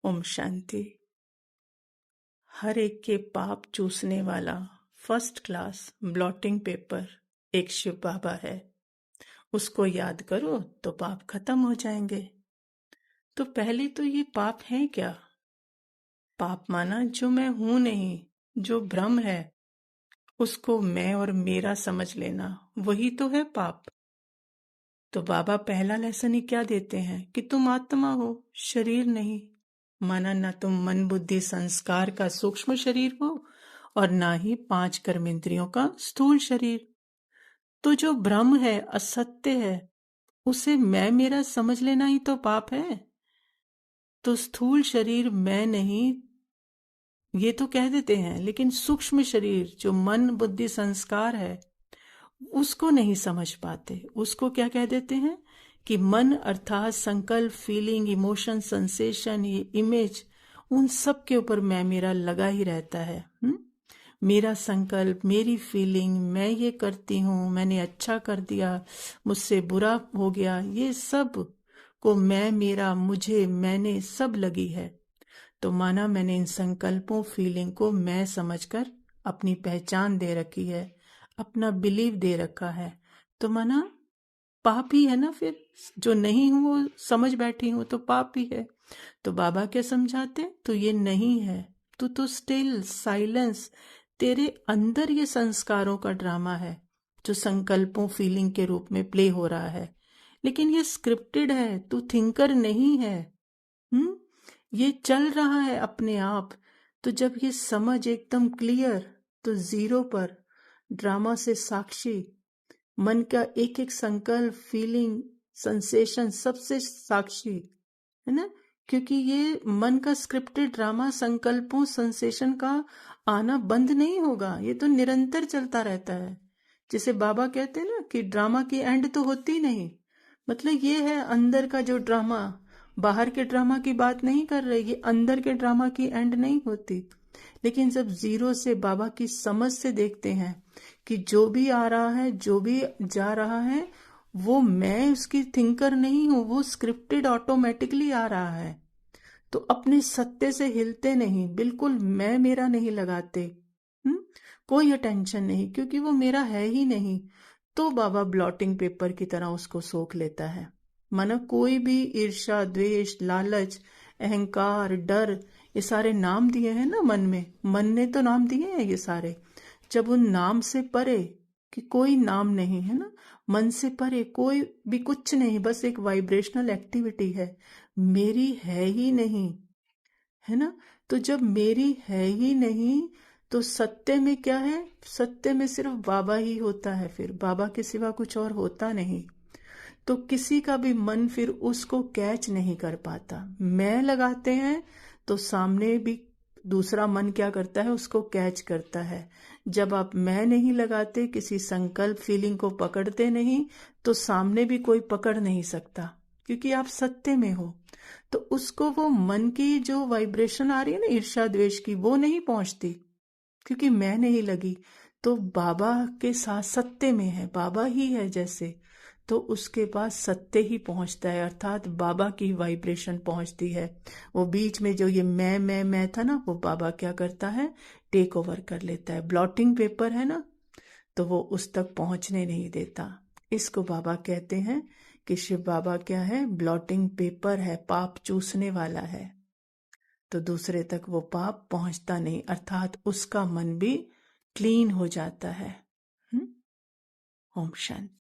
ओम शांति। हर एक के पाप चूसने वाला फर्स्ट क्लास ब्लॉटिंग पेपर एक शिव बाबा है। उसको याद करो तो पाप खत्म हो जाएंगे। तो पहले तो ये पाप है क्या? पाप माना जो मैं हूं नहीं, जो भ्रम है उसको मैं और मेरा समझ लेना, वही तो है पाप। तो बाबा पहला लेसन ही क्या देते हैं कि तुम आत्मा हो, शरीर नहीं। माना ना तुम मन बुद्धि संस्कार का सूक्ष्म शरीर हो और ना ही 5 कर्मेंद्रियों का स्थूल शरीर। तो जो ब्रह्म है, असत्य है, उसे मैं मेरा समझ लेना ही तो पाप है। तो स्थूल शरीर मैं नहीं ये तो कह देते हैं, लेकिन सूक्ष्म शरीर जो मन बुद्धि संस्कार है उसको नहीं समझ पाते। उसको क्या कह देते हैं कि मन अर्थात संकल्प, फीलिंग, इमोशन, सेंसेशन, ये इमेज, उन सब के ऊपर मैं मेरा लगा ही रहता है। मेरा संकल्प, मेरी फीलिंग, मैं ये करती हूँ, मैंने अच्छा कर दिया, मुझसे बुरा हो गया, ये सब को मैं, मेरा, मुझे, मैंने सब लगी है। तो माना मैंने इन संकल्पों, फीलिंग को मैं समझकर अपनी पहचान दे रखी है, अपना बिलीव दे रखा है। तो माना पाप ही है ना। फिर जो नहीं हूं वो समझ बैठी हूं तो पाप ही है। तो बाबा क्या समझाते? तो ये नहीं है, तू तो स्टिल साइलेंस, तेरे अंदर ये संस्कारों का ड्रामा है जो संकल्पों फीलिंग के रूप में प्ले हो रहा है। लेकिन ये स्क्रिप्टेड है, तू थिंकर नहीं है। हम्म ये चल रहा है अपने आप। तो जब ये समझ एकदम क्लियर, तो जीरो पर ड्रामा से साक्षी, मन का एक एक संकल्प, फीलिंग, सेंसेशन सबसे साक्षी है ना। क्योंकि ये मन का स्क्रिप्टेड ड्रामा संकल्पों सेंसेशन का आना बंद नहीं होगा, ये तो निरंतर चलता रहता है। जिसे बाबा कहते हैं ना कि ड्रामा की एंड तो होती नहीं। मतलब ये है अंदर का जो ड्रामा, बाहर के ड्रामा की बात नहीं कर रहे, ये अंदर के ड्रामा की एंड नहीं होती। लेकिन जब जीरो से बाबा की समझ से देखते हैं कि जो भी आ रहा है, जो भी जा रहा है, वो मैं उसकी थिंकर नहीं हूं, वो स्क्रिप्टेड ऑटोमेटिकली आ रहा है। तो अपने सत्य से हिलते नहीं, बिल्कुल मैं मेरा नहीं लगाते। हम्म कोई अटेंशन नहीं, क्योंकि वो मेरा है ही नहीं। तो बाबा ब्लॉटिंग पेपर की तरह उसको सोख लेता है। माना कोई भी ईर्ष्या, द्वेष, लालच, अहंकार, डर, ये सारे नाम दिए हैं ना मन में, मन ने तो नाम दिए हैं ये सारे। जब उन नाम से परे, कि कोई नाम नहीं है ना, मन से परे कोई भी कुछ नहीं, बस एक वाइब्रेशनल एक्टिविटी है, मेरी है ही नहीं, है ना। तो जब मेरी है ही नहीं, तो सत्य में क्या है? सत्य में सिर्फ बाबा ही होता है, फिर बाबा के सिवा कुछ और होता नहीं। तो किसी का भी मन फिर उसको कैच नहीं कर पाता। मैं लगाते हैं तो सामने भी दूसरा मन क्या करता है? उसको कैच करता है। जब आप मैं नहीं लगाते, किसी संकल्प फीलिंग को पकड़ते नहीं, तो सामने भी कोई पकड़ नहीं सकता, क्योंकि आप सत्य में हो। तो उसको वो मन की जो वाइब्रेशन आ रही है ना ईर्ष्या द्वेष की, वो नहीं पहुंचती, क्योंकि मैं नहीं लगी। तो बाबा के साथ सत्य में है, बाबा ही है जैसे, तो उसके पास सत्य ही पहुंचता है, अर्थात बाबा की वाइब्रेशन पहुंचती है। वो बीच में जो ये मैं था ना, वो बाबा क्या करता है? टेक ओवर कर लेता है। ब्लॉटिंग पेपर है ना, तो वो उस तक पहुंचने नहीं देता। इसको बाबा कहते हैं कि शिव बाबा क्या है? ब्लॉटिंग पेपर है, पाप चूसने वाला है। तो दूसरे तक वो पाप पहुंचता नहीं, अर्थात उसका मन भी क्लीन हो जाता है। ओम शांति।